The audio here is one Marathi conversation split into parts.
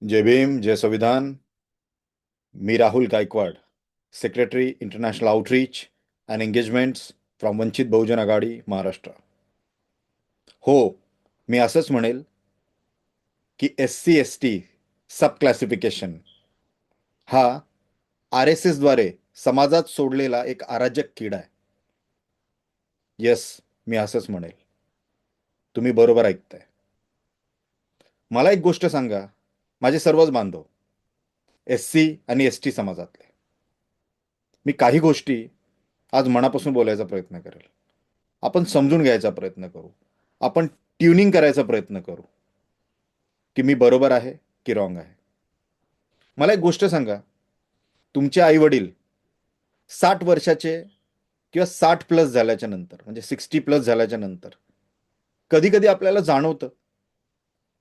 जय भीम, जय संविधान. मी Rahul Gaikwad, secretary international outreach and engagements from Vanchit Bahujan Aghadi Maharashtra. हो, मी असंच म्हणेल की SC ST सब क्लासिफिकेशन हा RSSद्वारे समाजात सोडलेला एक अराजक किडा आहे. येस, मी असंच म्हणेल. तुम्ही बरोबर ऐकताय. मला एक गोष्ट सांगा, माझे सर्वच बांधव SC आणि ST समाजातले, मी काही गोष्टी आज मनापासून बोलायचा प्रयत्न करेल. आपण समजून घ्यायचा प्रयत्न करू. आपण ट्युनिंग करायचा प्रयत्न करू की मी बरोबर आहे की रॉंग आहे. मला एक गोष्ट सांगा, तुमचे आई वडील 60 वर्षाचे किंवा 60 प्लस झाल्याच्या नंतर, म्हणजे 60 प्लस झाल्याच्या नंतर, कधी कधी आपल्याला जाणवतं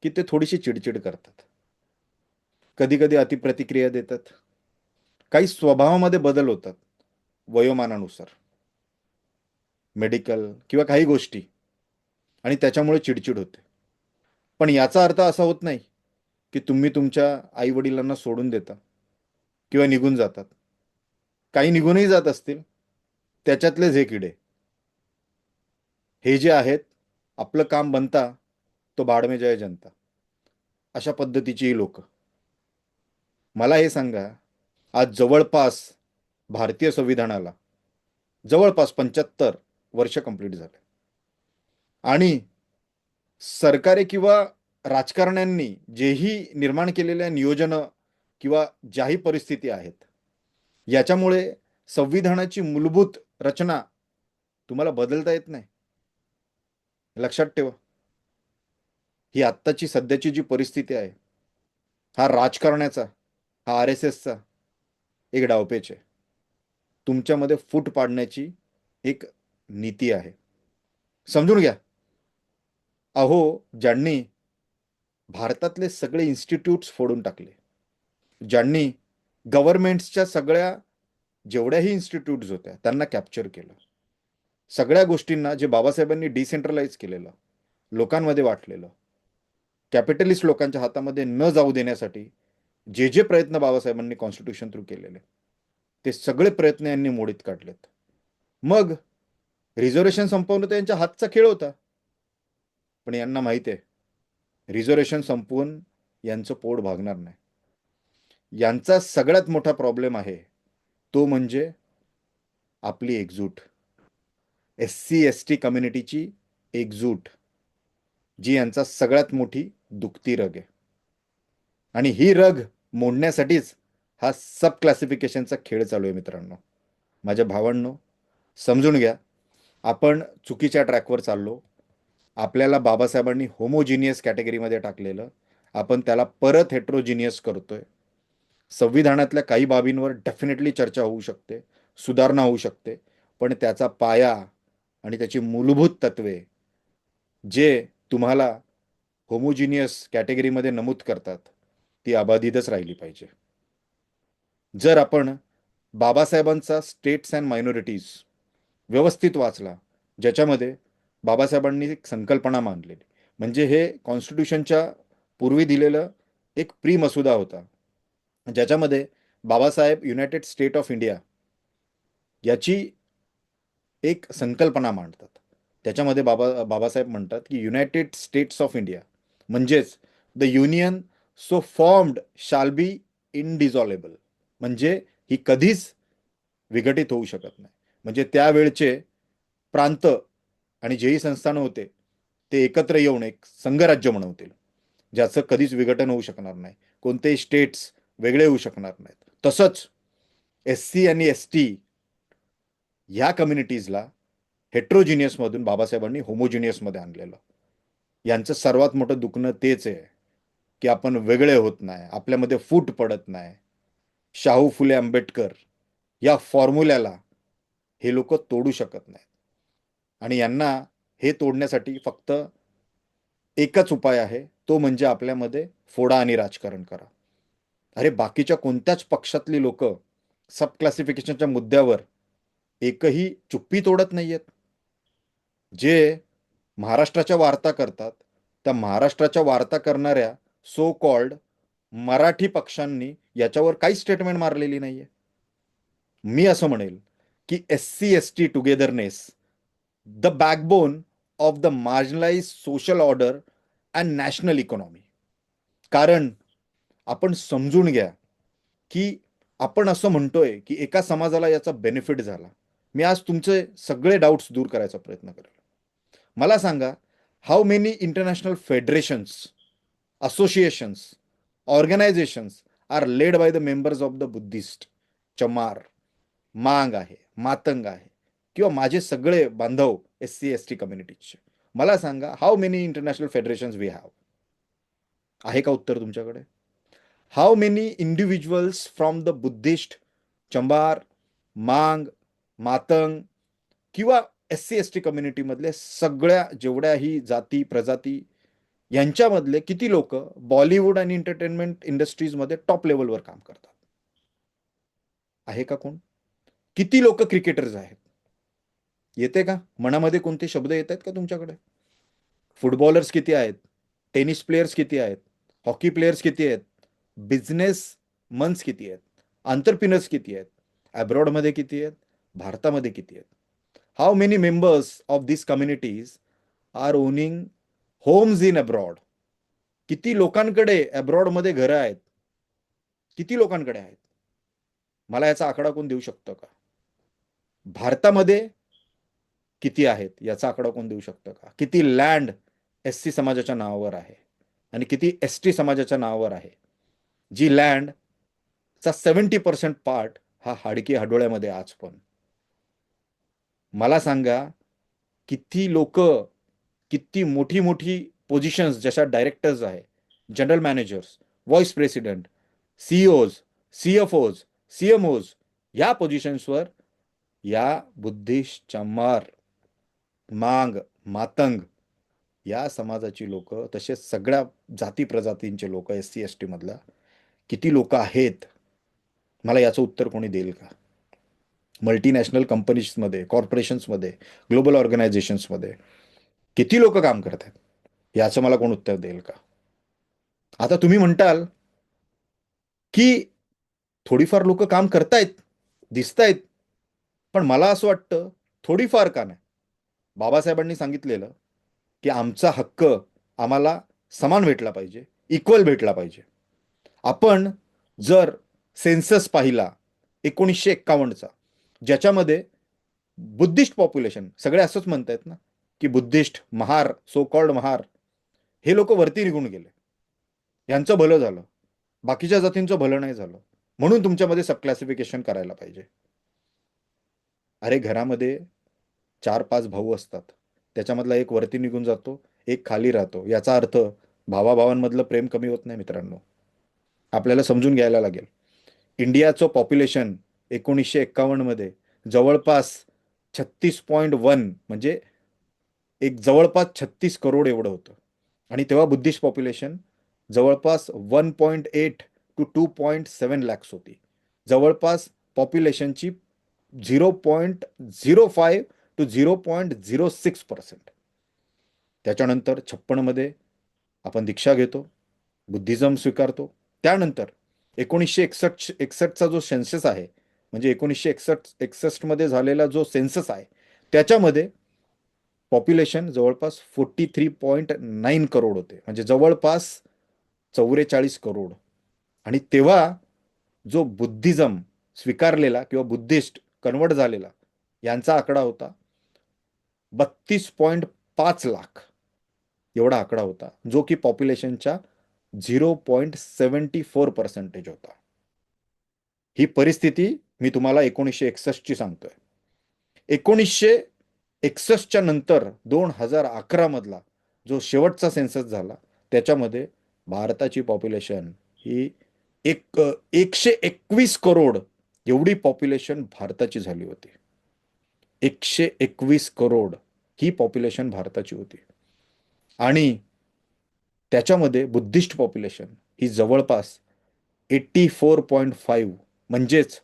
की ते थोडीशी चिडचिड करतात. कधी कधी अतिप्रतिक्रिया देतात. काही स्वभावामध्ये बदल होतात वयोमानानुसार, मेडिकल किंवा काही गोष्टी, आणि त्याच्यामुळे चिडचिड होते. पण याचा अर्थ असा होत नाही की तुम्ही तुमच्या आई वडिलांना सोडून देता किंवा निघून जातात. काही निघूनही जात असतील. त्याच्यातलेच हे किडे, हे जे आहेत, आपलं काम बनता तो बाड में जय जनता, अशा पद्धतीची ही लोक. मला हे सांगा, आज जवळपास भारतीय संविधानाला जवळपास 75 वर्ष कंप्लीट झाले, आणि सरकारे किंवा राजकारण्यांनी जेही निर्माण केलेल्या नियोजन किंवा ज्याही परिस्थिती आहेत, याच्यामुळे संविधानाची मूलभूत रचना तुम्हाला बदलता येत नाही. लक्षात ठेवा, ही आत्ताची सध्याची जी परिस्थिती आहे, हा राजकारणाचा, हा RSSचा एक डावपेच आहे. तुमच्यामध्ये फूट पाडण्याची एक नीती आहे. समजून घ्या. अहो, ज्यांनी भारतातले सगळे इन्स्टिट्यूट्स फोडून टाकले, ज्यांनी गव्हर्नमेंट्सच्या सगळ्या जेवढ्याही इन्स्टिट्यूट्स होत्या त्यांना कॅप्चर केलं, सगळ्या गोष्टींना जे बाबासाहेबांनी डिसेंट्रलाइज केलेलं, लोकांमध्ये वाटलेलं, कॅपिटलिस्ट लोकांच्या हातामध्ये न जाऊ देण्यासाठी जे जे प्रयत्न बाबासाहेबांनी कॉन्स्टिट्यूशन थ्रू केलेले, ते सगळे प्रयत्न यांनी मोडीत काढलेत. मग रिझर्वेशन संपवणं तर यांच्या हातचा खेळ होता. पण यांना माहिती आहे, रिझर्वेशन संपवून यांचं पोट भागणार नाही. यांचा सगळ्यात मोठा प्रॉब्लेम आहे तो म्हणजे आपली एकजूट, SC ST कम्युनिटीची एकजूट, जी यांचा सगळ्यात मोठी दुखती रग आहे. आणि ही रग मोडण्यासाठीच हा सब क्लासिफिकेशनचा खेळ चालू आहे. मित्रांनो, माझ्या भावांनो, समजून घ्या. आपण चुकीच्या ट्रॅकवर चाललो. आपल्याला बाबासाहेबांनी होमोजिनियस कॅटेगरीमध्ये टाकलेलं, आपण त्याला परत हेट्रोजिनियस करतोय. संविधानातल्या काही बाबींवर डेफिनेटली चर्चा होऊ शकते, सुधारणा होऊ शकते, पण त्याचा पाया आणि त्याची मूलभूत तत्वे जे तुम्हाला होमोजिनियस कॅटेगरीमध्ये नमूद करतात, ती अबाधितच राहिली पाहिजे. जर आपण बाबासाहेबांचा स्टेट्स अँड मायनॉरिटीज व्यवस्थित वाचला, ज्याच्यामध्ये बाबासाहेबांनी एक संकल्पना मांडलेली, म्हणजे हे कॉन्स्टिट्यूशनच्या पूर्वी दिलेलं एक प्री मसुदा होता, ज्याच्यामध्ये Babasaheb united state of India याची एक संकल्पना मांडतात. त्याच्यामध्ये बाबासाहेब म्हणतात की युनायटेड स्टेट्स ऑफ इंडिया म्हणजेच the union so formed shall be इनडिझॉलेबल, म्हणजे ही कधीच विघटित होऊ शकत नाही. म्हणजे त्यावेळचे प्रांत आणि जेही संस्थानं होते, ते एकत्र येऊन एक संघराज्य बनवतील, ज्याचं कधीच विघटन होऊ शकणार नाही. कोणतेही स्टेट्स वेगळे होऊ शकणार नाहीत. तसंच SC आणि ST ह्या कम्युनिटीजला हेट्रोजिनियसमधून बाबासाहेबांनी होमोजिनियसमध्ये आणलेलं. यांचं सर्वात मोठं दुखणं तेच आहे की आपण वेगळे होत नाही, आपल्यामध्ये फूट पडत नाही. शाहू फुले आंबेडकर या फॉर्म्युल्याला हे लोक तोडू शकत नाहीत. आणि यांना हे तोडण्यासाठी फक्त एकच उपाय आहे, तो म्हणजे आपल्यामध्ये फोडा आणि राजकारण करा. अरे, बाकीच्या कोणत्याच पक्षातली लोक सब क्लासिफिकेशनच्या मुद्द्यावर एकही चुप्पी तोडत नाहीयेत. जे महाराष्ट्राच्या वार्ता करतात, त्या महाराष्ट्राच्या वार्ता करणाऱ्या सो कॉल्ड मराठी पक्षांनी याच्यावर काही स्टेटमेंट मारलेली नाहीये. मी असं म्हणेल की SC ST togetherness, the backbone of the marginalise social order and national economy. कारण आपण समजून घ्या की आपण असं म्हणतोय की एका समाजाला याचा बेनिफिट झाला. मी आज तुमचे सगळे डाऊट्स दूर करायचा प्रयत्न करेल. मला सांगा, how many international federations, associations, organisations are led by the members of the Buddhist? चमार, मांग आहे, मातंग आहे, किंवा माझे सगळे बांधव SC ST कम्युनिटीचे. मला सांगा, how many international federations we have? आहे का उत्तर तुमच्याकडे? How many individuals from the Buddhist, Chambhar, Mang, Matang किंवा SC ST कम्युनिटीमधले सगळ्या जेवढ्याही जाती प्रजाती यांच्यामधले किती लोक बॉलिवूड आणि एंटरटेनमेंट इंडस्ट्रीजमध्ये टॉप लेवलवर काम करतात? आहे का कोण? किती लोक क्रिकेटर्स आहेत? येते का मनामध्ये कोणते शब्द येत आहेत का तुमच्याकडे? फुटबॉलर्स किती आहेत? टेनिस प्लेयर्स किती आहेत? हॉकी प्लेयर्स किती आहेत? बिझनेस मन्स किती आहेत? आंतरप्रिनर्स किती आहेत? अब्रॉडमध्ये किती आहेत? भारतामध्ये किती आहेत? How many members of this communities are owning homes in abroad? किती लोकांकडे अब्रॉडमध्ये घरं आहेत? किती लोकांकडे आहेत? मला याचा आकडा कोण देऊ शकतो का? भारतामध्ये किती आहेत याचा आकडा कोण देऊ शकतं का? किती लँड SC समाजाच्या नावावर आहे आणि किती ST समाजाच्या नावावर आहे? जी लँडचा 70% पार्ट हा हाडकी हडोळ्यामध्ये आज पण. मला सांगा, किती लोक, किती मोठी मोठी पोझिशन्स जशा डायरेक्टर्स आहे, जनरल मॅनेजर्स, व्हाईस प्रेसिडेंट, CEOज, CFOज, CMOज या पोझिशन्सवर या बुद्धिस्ट, चमार, मांग, मातंग या समाजाची लोक, तसेच सगळ्या जाती प्रजातींचे लोक SC ST मधला किती लोक आहेत? मला याचं उत्तर कोणी देईल का? मल्टीनॅशनल कंपनीजमध्ये, कॉर्पोरेशन्समध्ये, ग्लोबल ऑर्गनायझेशन्समध्ये किती लोक काम करतात याचं मला कोण उत्तर देईल का? आता तुम्ही म्हणताल की थोडीफार लोक काम करतायत, दिसतायत, पण मला असं वाटतं थोडीफार का नाही. बाबासाहेबांनी सांगितलेलं की आमचा हक्क आम्हाला समान भेटला पाहिजे, इक्वल भेटला पाहिजे. आपण जर सेन्सस पाहिला 1951चा, ज्याच्यामध्ये बुद्धिस्ट पॉप्युलेशन, सगळे असंच म्हणतायत ना की Buddhist Mahar, so called Mahar, हे लोक वरती निघून गेले, यांचं भलं झालं, बाकीच्या जातींचं भलं नाही झालं, म्हणून तुमच्यामध्ये सब क्लासिफिकेशन करायला पाहिजे. अरे घरामध्ये 4-5 भाऊ असतात, त्याच्यामधला एक वरती निघून जातो, एक खाली राहतो. याचा अर्थ भावाभावांमधलं प्रेम कमी होत नाही मित्रांनो. आपल्याला समजून घ्यायला लागेल. इंडियाचं पॉप्युलेशन 1951 मध्ये जवळपास 36.1, म्हणजे एक जवळपास 36 करोड एवढं होतं. आणि तेव्हा बुद्धिस्ट पॉप्युलेशन जवळपास 1.8 to 2.7 लॅक्स होती. जवळपास पॉप्युलेशनची 0.05 to 0.06%. त्याच्यानंतर 56 मध्ये आपण दीक्षा घेतो, बुद्धिझम स्वीकारतो. त्यानंतर 1961चा जो सेन्सस आहे, म्हणजे 1961 मध्ये झालेला जो सेन्सस आहे, त्याच्यामध्ये पॉप्युलेशन जवळपास 43.9 करोड होते, म्हणजे जवळपास 44 करोड. आणि तेव्हा जो बुद्धिझम स्वीकारलेला किंवा बुद्धिस्ट कन्वर्ट झालेला यांचा आकडा होता 32.5 लाख एवढा आकडा होता, जो की पॉप्युलेशनच्या 0.74% होता. ही परिस्थिती मी तुम्हाला 1961ची सांगतोय. 1961च्या नंतर 2011 मधला जो शेवटचा सेन्सस झाला, त्याच्यामध्ये भारताची पॉप्युलेशन ही 121 करोड एवढी पॉप्युलेशन भारताची झाली होती. 121 करोड ही पॉप्युलेशन भारताची होती. आणि त्याच्यामध्ये बुद्धिस्ट पॉप्युलेशन ही जवळपास 84.5, म्हणजेच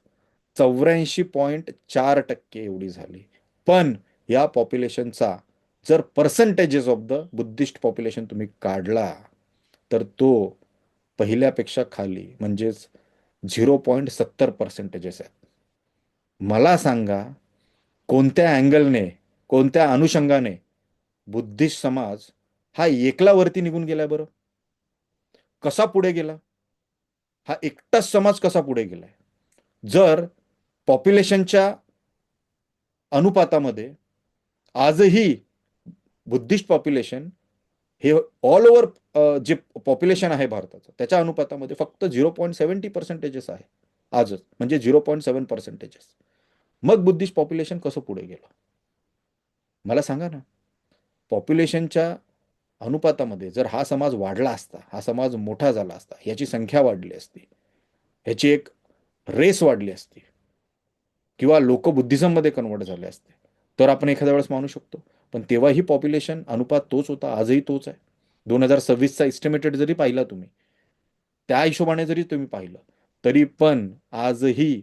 84.4% एवढी झाली. पण या पॉप्युलेशनचा जर percentages of the Buddhist population तुम्ही काढला, तर तो पहिल्यापेक्षा खाली, म्हणजेच 0.70% आहेत. मला सांगा, कोणत्या अँगलने, कोणत्या अनुषंगाने बुद्धिस्ट समाज हा एकला वरती निघून गेलाय बरं? कसा पुढे गेला? हा एकटाच समाज कसा पुढे गेलाय? जर पॉप्युलेशनच्या अनुपातामध्ये आजही बुद्धिस्ट पॉप्युलेशन हे ऑल ओव्हर जे पॉप्युलेशन आहे भारताचं त्याच्या अनुपातामध्ये फक्त 0.70% आहे आजच, म्हणजे 0.7%. मग बुद्धिस्ट पॉप्युलेशन कसं पुढे गेलं मला सांगा ना. पॉप्युलेशनच्या अनुपातामध्ये जर हा समाज वाढला असता, हा समाज मोठा झाला असता, याची संख्या वाढली असती, ह्याची एक रेस वाढली असती, किंवा लोक बुद्धिझममध्ये कन्वर्ट झाले असते, तर आपण एखाद्या वेळेस मानू शकतो. पण तेव्हाही पॉप्युलेशन अनुपात तोच होता, आजही तोच आहे. 2026चा एस्टिमेटेड जरी पाहिला तुम्ही, त्या हिशोबाने जरी तुम्ही पाहिलं, तरी पण आजही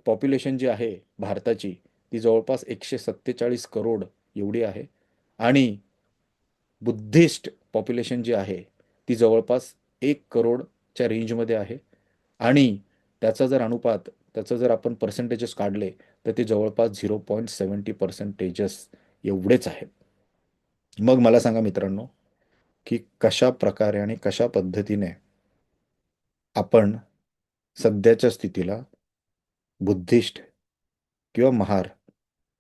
पॉप्युलेशन जी आहे भारताची ती जवळपास 147 करोड एवढी आहे. आणि बुद्धिस्ट पॉप्युलेशन जी आहे ती जवळपास 1 करोडच्या रेंजमध्ये आहे. आणि त्याचा जर अनुपात, त्याचं जर आपण पर्सेंटेजेस काढले तर ते जवळपास 0.70% एवढेच आहेत. मग मला सांगा मित्रांनो, की कशा प्रकारे आणि कशा पद्धतीने आपण सध्याच्या स्थितीला बुद्धिस्ट किंवा महार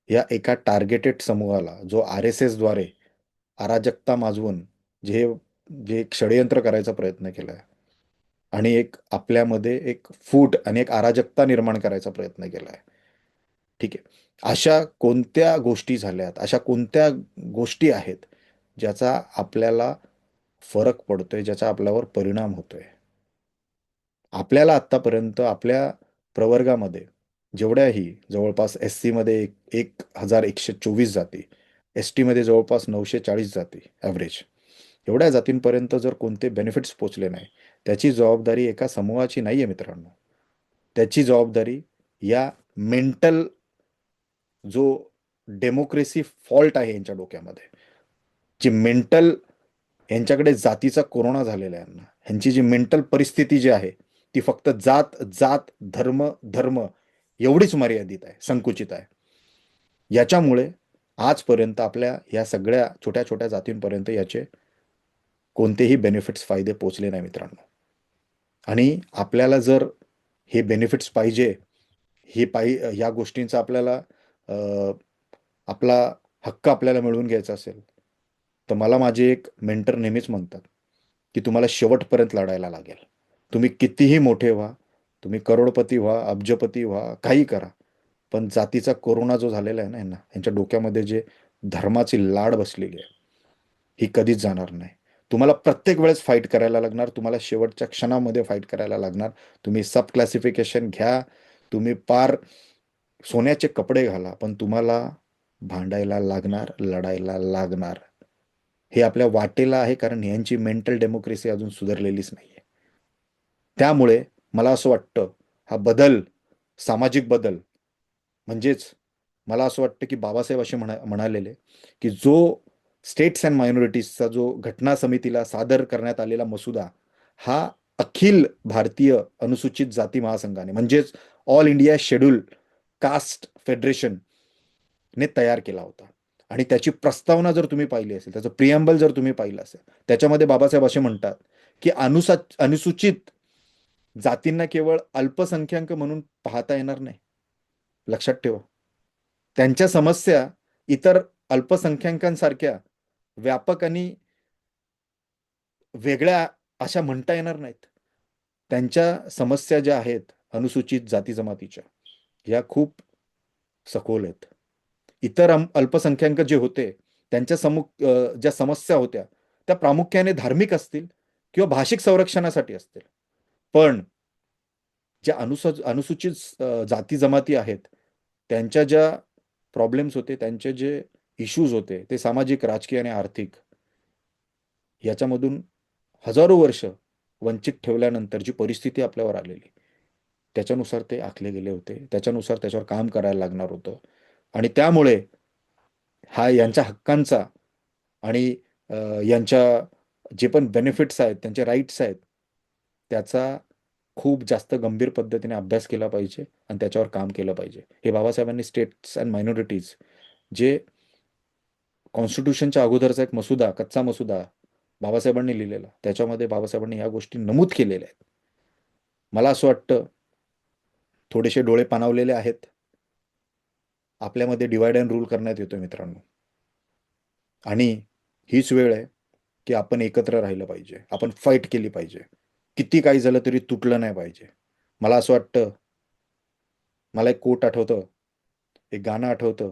या एका टार्गेटेड समूहाला, जो RSS द्वारे अराजकता माजवून जे जे एक षडयंत्र करायचा प्रयत्न केलाय आणि एक आपल्यामध्ये एक फूट आणि एक अराजकता निर्माण करायचा प्रयत्न केलाय, ठीक आहे, अशा कोणत्या गोष्टी झाल्यात, अशा कोणत्या गोष्टी आहेत ज्याचा आपल्याला फरक पडतोय, ज्याचा आपल्यावर परिणाम होतोय. आपल्याला आत्तापर्यंत आपल्या प्रवर्गामध्ये जेवढ्याही जवळपास SC मध्ये 1124 जाती, ST मध्ये जवळपास 940 जाती ॲव्हरेज, एवढ्या जातींपर्यंत जर कोणते बेनिफिट्स पोचले नाही, त्याची जबाबदारी एका समूहाची नाही आहे मित्रांनो. त्याची जबाबदारी या मेंटल जो डेमोक्रेसी फॉल्ट आहे यांच्या डोक्यामध्ये, जी मेंटल, यांच्याकडे जातीचा कोरोना झालेला आहे, ह्यांची जी मेंटल परिस्थिती जी आहे ती फक्त जात जात धर्म धर्म एवढीच मर्यादित आहे, संकुचित आहे. याच्यामुळे आजपर्यंत आपल्या या सगळ्या छोट्या छोट्या जातींपर्यंत याचे कोणतेही बेनिफिट्स, फायदे पोचले नाही मित्रांनो. आणि आपल्याला जर हे बेनिफिट्स पाहिजे, या गोष्टींचा आपल्याला आपला हक्क आपल्याला मिळवून घ्यायचा असेल, तर मला माझे एक मेंटर नेहमीच म्हणतात की तुम्हाला शेवटपर्यंत लढायला लागेल. तुम्ही कितीही मोठे व्हा, तुम्ही करोडपती व्हा, अब्जपती व्हा, काही करा, पण जातीचा कोरोना जो झालेला आहे ना यांना, यांच्या डोक्यामध्ये जे धर्माची लाड बसलेली आहे, ही कधीच जाणार नाही. तुम्हाला प्रत्येक वेळेस फाईट करायला लागणार, तुम्हाला शेवटच्या क्षणामध्ये फाईट करायला लागणार. तुम्ही सब क्लासिफिकेशन घ्या, तुम्ही पार सोन्याचे कपडे घाला, पण तुम्हाला भांडायला लागणार, लढायला लागणार. हे आपल्या वाटेला आहे, कारण यांची मेंटल डेमोक्रेसी अजून सुधारलेलीच नाहीये. त्यामुळे मला असं वाटतं, हा बदल, सामाजिक बदल, म्हणजेच मला असं वाटतं की बाबासाहेब असे म्हणालेले की जो स्टेट्स अँड मायनॉरिटीजचा जो घटना समितीला सादर करण्यात आलेला मसुदा, हा अखिल भारतीय अनुसूचित जाती महासंघाने, म्हणजेच all India schedule caste federation ने तयार केला होता. आणि त्याची प्रस्तावना जर तुम्ही पाहिली असेल, त्याचं प्रिएम्बल जर तुम्ही पाहिलं असेल, त्याच्यामध्ये बाबासाहेब असे म्हणतात की अनुसूचित जातींना केवळ अल्पसंख्याक म्हणून पाहता येणार नाही. लक्षात ठेवा, त्यांच्या समस्या इतर अल्पसंख्याकांसारख्या व्यापक आणि वेगळ्या अशा म्हणता येणार नाहीत. त्यांच्या समस्या ज्या आहेत अनुसूचित जाती जमातीच्या, या खूप सखोल आहेत. इतर अल्पसंख्याक जे होते त्यांच्या ज्या समस्या होत्या त्या प्रामुख्याने धार्मिक असतील किंवा भाषिक संरक्षणासाठी असतील. पण ज्या अनुसूचित जाती जमाती आहेत, त्यांच्या ज्या प्रॉब्लेम्स होते, त्यांचे जे इश्यूज होते, ते सामाजिक, राजकीय आणि आर्थिक, याच्यामधून हजारो वर्ष वंचित ठेवल्यानंतर जी परिस्थिती आपल्यावर आलेली, त्याच्यानुसार ते आखले गेले होते, त्याच्यानुसार त्याच्यावर काम करायला लागणार होतं. आणि त्यामुळे हा यांच्या हक्कांचा आणि यांच्या जे पण बेनिफिट्स आहेत, त्यांचे राईट्स आहेत, त्याचा खूप जास्त गंभीर पद्धतीने अभ्यास केला पाहिजे आणि त्याच्यावर काम केलं पाहिजे. हे बाबासाहेबांनी स्टेट्स अँड मायनॉरिटीज जे कॉन्स्टिट्यूशनच्या अगोदरचा एक मसुदा, कच्चा मसुदा बाबासाहेबांनी लिहिलेला, त्याच्यामध्ये बाबासाहेबांनी ह्या गोष्टी नमूद केलेल्या आहेत. मला असं वाटतं थोडेसे डोळे पाणावलेले आहेत. आपल्यामध्ये डिवाइड अँड रूल करण्यात येतो मित्रांनो. आणि हीच वेळ आहे की आपण एकत्र राहिलं पाहिजे. आपण फाईट केली पाहिजे. किती काही झालं तरी तुटलं नाही पाहिजे. मला असं वाटतं, मला एक कोट आठवतं, एक गाणं आठवतं,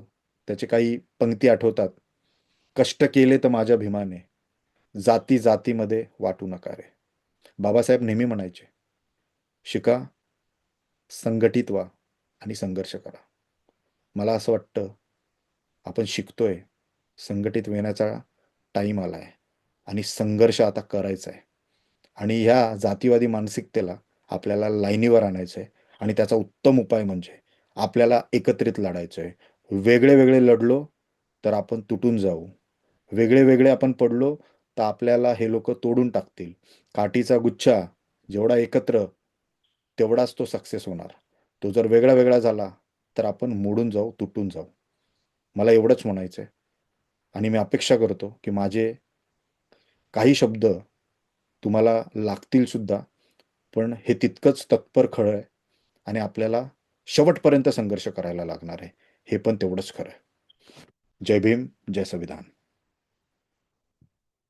त्याचे काही पंक्ती आठवतात. कष्ट केले तर माझ्या भीमाने, जाती जातीमध्ये वाटू नका रे. बाबासाहेब नेहमी म्हणायचे, शिका, संघटित व्हा आणि संघर्ष करा. मला असं वाटतं आपण शिकतोय, संघटित होण्याचा टाईम आला आहे आणि संघर्ष आता करायचा आहे. आणि ह्या जातीवादी मानसिकतेला आपल्याला लाईनीवर आणायचं आहे. आणि त्याचा उत्तम उपाय म्हणजे आपल्याला एकत्रित लढायचं आहे. वेगळे वेगळे लढलो तर आपण तुटून जाऊ. वेगळे वेगळे आपण पडलो तर आपल्याला हे लोक तोडून टाकतील. काठीचा गुच्छा जेवढा एकत्र तेवढाच तो सक्सेस होणार. तो जर वेगळा वेगळा झाला तर आपण मोडून जाऊ, तुटून जाऊ. मला एवढंच म्हणायचं आहे. आणि मी अपेक्षा करतो की माझे काही शब्द तुम्हाला लागतील सुद्धा, पण हे तितकंच तत्पर खरं आहे आणि आपल्याला शेवटपर्यंत संघर्ष करायला लागणार आहे. हे पण तेवढंच खरं आहे. जय भीम, जय संविधान.